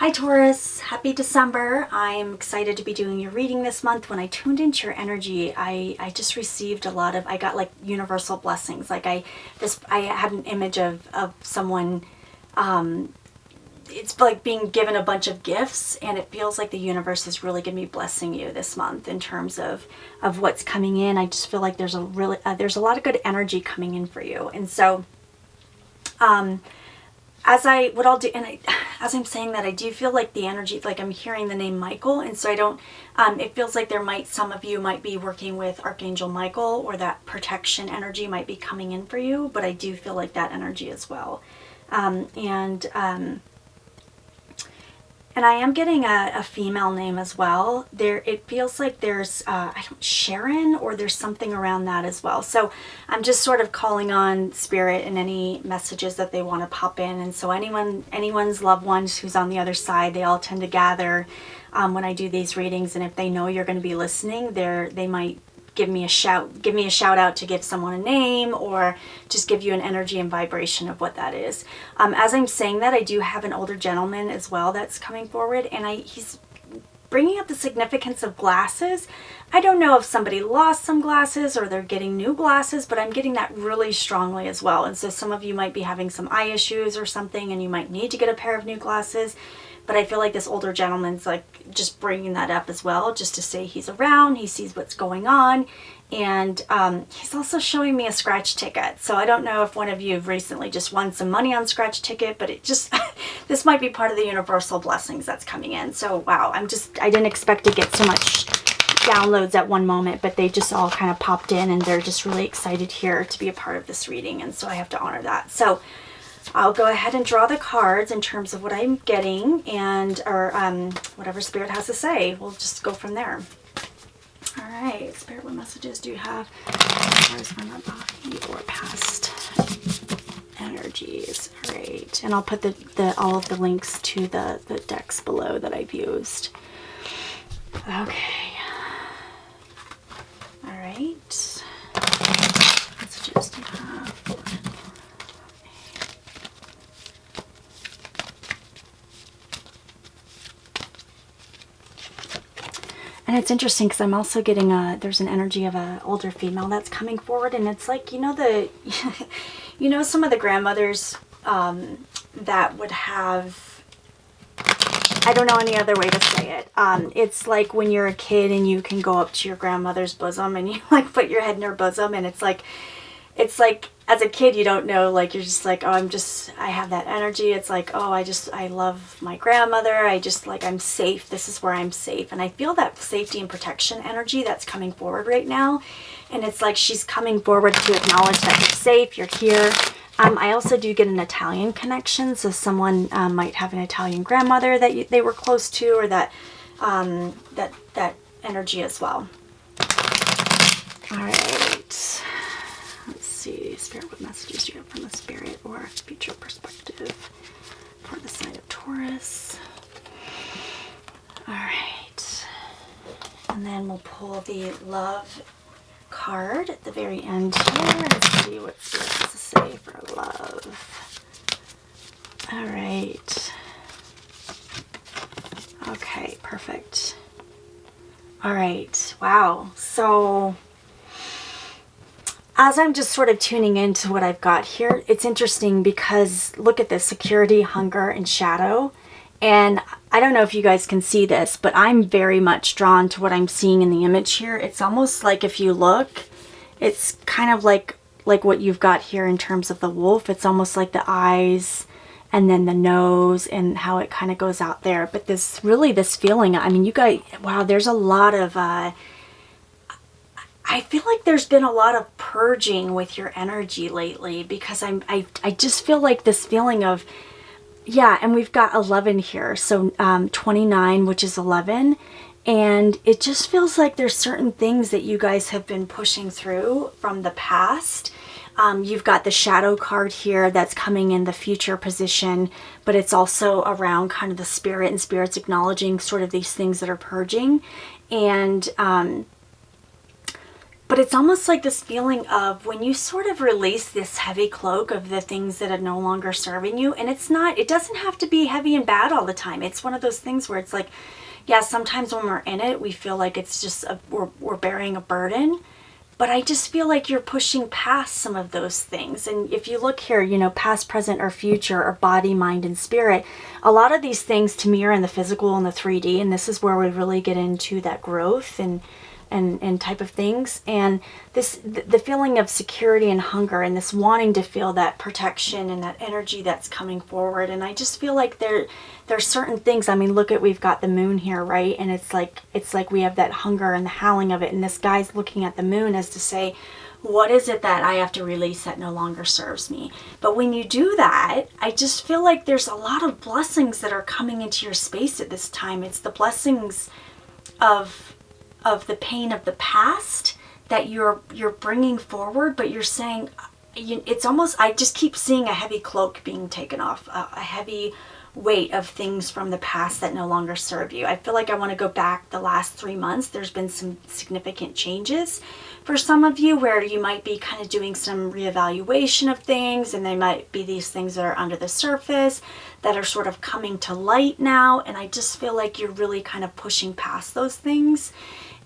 Hi Taurus, happy December. I'm excited to be doing your reading this month. When I tuned into your energy, I just received I got like universal blessings. Like I had an image of someone, it's like being given a bunch of gifts, and it feels like the universe is really going to be blessing you this month in terms of what's coming in. I just feel like there's a lot of good energy coming in for you. And so, as I'm saying that, I do feel like the energy, like I'm hearing the name Michael, and so I don't, it feels like some of you might be working with Archangel Michael, or that protection energy might be coming in for you, but I do feel like that energy as well. And I am getting a female name as well. It feels like there's Sharon, or there's something around that as well. So I'm just sort of calling on spirit and any messages that they want to pop in. And so anyone's loved ones who's on the other side, they all tend to gather when I do these readings. And if they know you're going to be listening, they might give me a shout out to give someone a name, or just give you an energy and vibration of what that is. As I'm saying that, I do have an older gentleman as well that's coming forward, and he's bringing up the significance of glasses. I don't know if somebody lost some glasses or they're getting new glasses, but I'm getting that really strongly as well. And so some of you might be having some eye issues or something, and you might need to get a pair of new glasses. But I feel like this older gentleman's like just bringing that up as well, just to say he's around, he sees what's going on. And he's also showing me a scratch ticket. So I don't know if one of you have recently just won some money on scratch ticket, but it just, this might be part of the universal blessings that's coming in. So wow, I didn't expect to get so much downloads at one moment, but they just all kind of popped in, and they're just really excited here to be a part of this reading. And so I have to honor that. So I'll go ahead and draw the cards in terms of what I'm getting, or whatever Spirit has to say. We'll just go from there. All right, Spirit, what messages do you have as far as from our body or past energies? All right, and I'll put all of the links to the decks below that I've used. Okay. All right. Messages do you have? And it's interesting because I'm also getting there's an energy of an older female that's coming forward, and it's like, some of the grandmothers that would have, I don't know any other way to say it. It's like when you're a kid and you can go up to your grandmother's bosom and you like put your head in her bosom, and it's like as a kid, you don't know, like, you're just like, oh, I have that energy. It's like, oh, I love my grandmother. I'm safe. This is where I'm safe. And I feel that safety and protection energy that's coming forward right now. And it's like she's coming forward to acknowledge that you're safe, you're here. I also do get an Italian connection. So someone might have an Italian grandmother that they were close to, or that energy as well. All right. Let's see, Spirit, what messages do you have from the Spirit or future perspective for the sign of Taurus? All right. And then we'll pull the love card at the very end here and see what Spirit has to say for love. All right. Okay, perfect. All right. Wow. So as I'm just sort of tuning into what I've got here, it's interesting because look at this: security, hunger, and shadow. And I don't know if you guys can see this, but I'm very much drawn to what I'm seeing in the image here. It's almost like, if you look, it's kind of like what you've got here in terms of the wolf. It's almost like the eyes and then the nose and how it kind of goes out there. But this feeling, I mean, you guys, wow, there's a lot of, I feel like there's been a lot of purging with your energy lately, because I just feel like this feeling of, yeah, and we've got 11 here. So 29, which is 11. And it just feels like there's certain things that you guys have been pushing through from the past. You've got the shadow card here that's coming in the future position, but it's also around kind of the spirit, and spirit's acknowledging sort of these things that are purging. And But it's almost like this feeling of when you sort of release this heavy cloak of the things that are no longer serving you. And it doesn't have to be heavy and bad all the time. It's one of those things where it's like, yeah, sometimes when we're in it, we feel like it's just, we're bearing a burden. But I just feel like you're pushing past some of those things. And if you look here, you know, past, present, or future, or body, mind, and spirit, a lot of these things to me are in the physical and the 3D. And this is where we really get into that growth and type of things, and the feeling of security and hunger, and this wanting to feel that protection and that energy that's coming forward. And I just feel like there's certain things. I mean, look at, we've got the moon here, right? And it's like we have that hunger and the howling of it, and this guy's looking at the moon as to say, what is it that I have to release that no longer serves me? But when you do that, I just feel like there's a lot of blessings that are coming into your space at this time. It's the blessings of the pain of the past that you're bringing forward, but you're saying, it's almost, I just keep seeing a heavy cloak being taken off, a heavy weight of things from the past that no longer serve you. I feel like I want to go back the last 3 months. There's been some significant changes for some of you where you might be kind of doing some reevaluation of things, and they might be these things that are under the surface that are sort of coming to light now. And I just feel like you're really kind of pushing past those things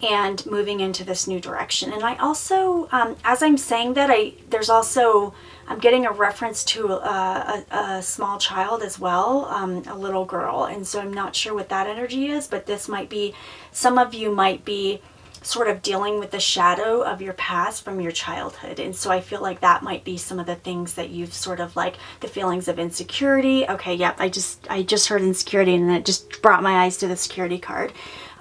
and moving into this new direction. And I also, as I'm saying that, I'm getting a reference to a small child as well, a little girl. And so I'm not sure what that energy is, but this might be, some of you might be sort of dealing with the shadow of your past from your childhood. And so I feel like that might be some of the things that you've sort of like, the feelings of insecurity. Okay, yep, I just heard insecurity, and it just brought my eyes to the security card.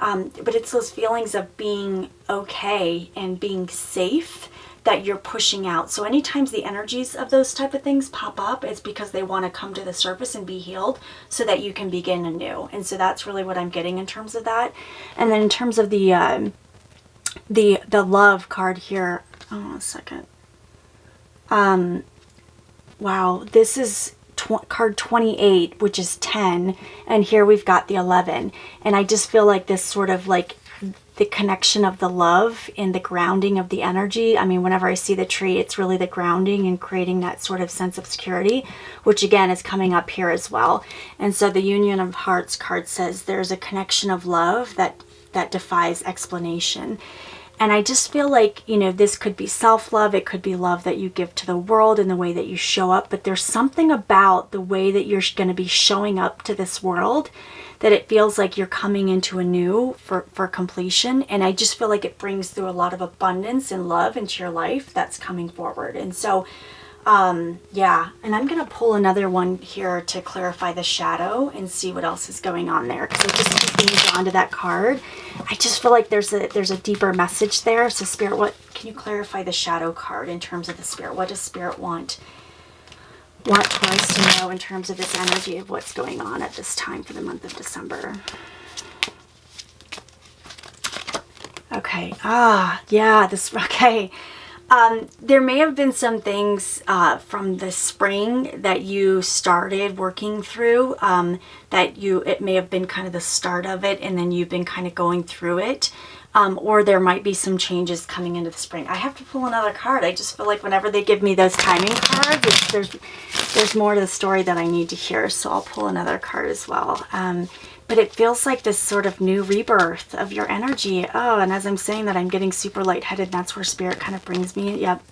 But it's those feelings of being okay and being safe that you're pushing out. So anytime the energies of those type of things pop up, it's because they want to come to the surface and be healed so that you can begin anew. And so that's really what I'm getting in terms of that. And then in terms of the love card here, oh, a second. Wow, this is card 28, which is 10, and here we've got the 11. And I just feel like this sort of like the connection of the love and the grounding of the energy. I mean, whenever I see the tree, it's really the grounding and creating that sort of sense of security, which again is coming up here as well. And so the Union of Hearts card says there's a connection of love that defies explanation. And I just feel like, you know, this could be self-love. It could be love that you give to the world and the way that you show up. But there's something about the way that you're going to be showing up to this world that it feels like you're coming into a new for completion. And I just feel like it brings through a lot of abundance and love into your life that's coming forward. And so, yeah, and I'm going to pull another one here to clarify the shadow and see what else is going on there. Because I just keep being drawn to that card. I just feel like there's a deeper message there. So Spirit, what can you clarify the shadow card in terms of the Spirit? What does Spirit want Taurus to know in terms of this energy of what's going on at this time for the month of December? Okay. Yeah, okay. There may have been some things from the spring that you started working through, it may have been kind of the start of it, and then you've been kind of going through it. Or there might be some changes coming into the spring. I have to pull another card. I just feel like whenever they give me those timing cards, there's more to the story that I need to hear. So I'll pull another card as well. But it feels like this sort of new rebirth of your energy. Oh, and as I'm saying that, I'm getting super lightheaded. That's where Spirit kind of brings me. Yep.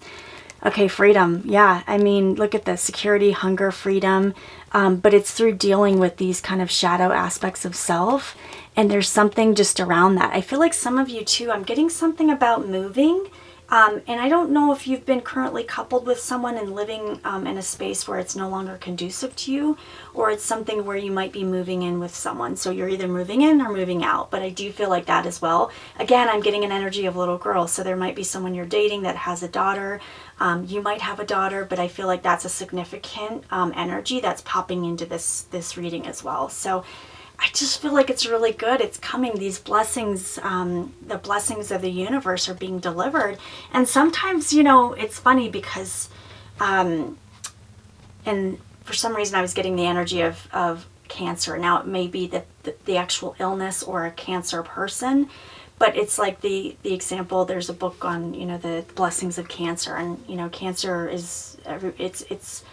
Okay, freedom. Yeah, I mean, look at the security, hunger, freedom. But it's through dealing with these kind of shadow aspects of self. And there's something just around that. I feel like some of you too, I'm getting something about moving. And I don't know if you've been currently coupled with someone and living in a space where it's no longer conducive to you, or it's something where you might be moving in with someone. So you're either moving in or moving out, but I do feel like that as well. Again, I'm getting an energy of little girl. So there might be someone you're dating that has a daughter. You might have a daughter, but I feel like that's a significant energy that's popping into this reading as well. So I just feel like it's really good. It's coming. These blessings, the blessings of the universe are being delivered. And sometimes, you know, it's funny because, and for some reason I was getting the energy of cancer. Now it may be the actual illness or a cancer person, but it's like the example, there's a book on, the blessings of cancer, and, cancer is, it's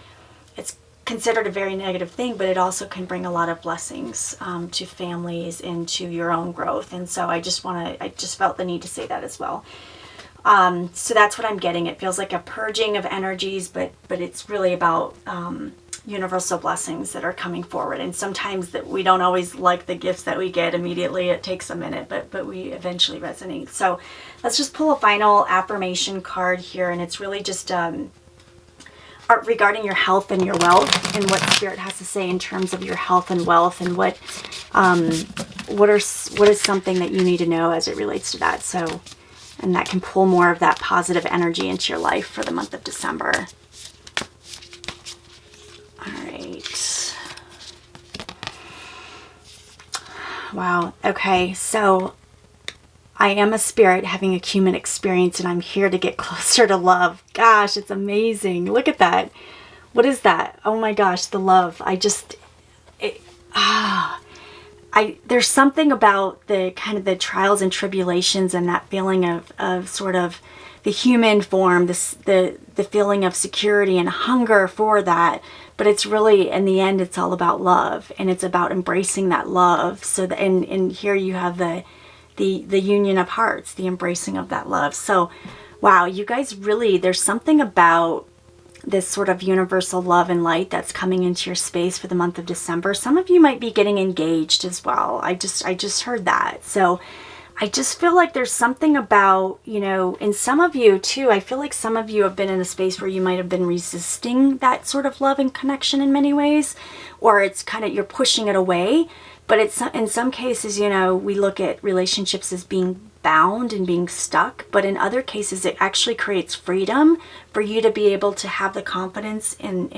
considered a very negative thing, but it also can bring a lot of blessings to families and to your own growth. And so I just felt the need to say that as well. So that's what I'm getting. It feels like a purging of energies, but it's really about universal blessings that are coming forward. And sometimes that we don't always like the gifts that we get immediately. It takes a minute, but we eventually resonate. So let's just pull a final affirmation card here, and it's really just regarding your health and your wealth, and what Spirit has to say in terms of your health and wealth, and what is something that you need to know as it relates to that. So, and that can pull more of that positive energy into your life for the month of December. All right. Wow. Okay. So I am a spirit having a human experience, and I'm here to get closer to love. Gosh, it's amazing. Look at that. What is that? Oh my gosh, the love. There's something about the kind of the trials and tribulations and that feeling of sort of the human form, the feeling of security and hunger for that. But it's really, in the end, it's all about love, and it's about embracing that love. So and here you have the union of hearts, the embracing of that love. So, wow, you guys really, there's something about this sort of universal love and light that's coming into your space for the month of December. Some of you might be getting engaged as well. I just heard that. So I just feel like there's something about, and some of you too, I feel like some of you have been in a space where you might have been resisting that sort of love and connection in many ways, or it's kind of, you're pushing it away. But it's, in some cases, we look at relationships as being bound and being stuck, but in other cases it actually creates freedom for you to be able to have the confidence and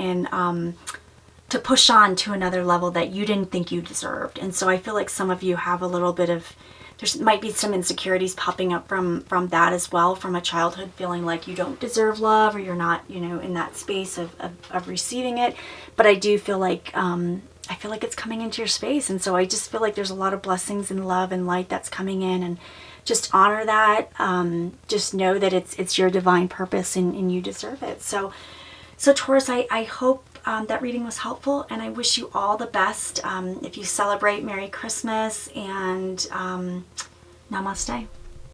to push on to another level that you didn't think you deserved. And so I feel like some of you have a little bit of, there might be some insecurities popping up from that as well, from a childhood feeling like you don't deserve love, or you're not, in that space of receiving it. But I do feel like it's coming into your space. And so I just feel like there's a lot of blessings and love and light that's coming in, and just honor that. Just know that it's your divine purpose, and you deserve it. So Taurus, I hope that reading was helpful, and I wish you all the best. If you celebrate, Merry Christmas, and namaste.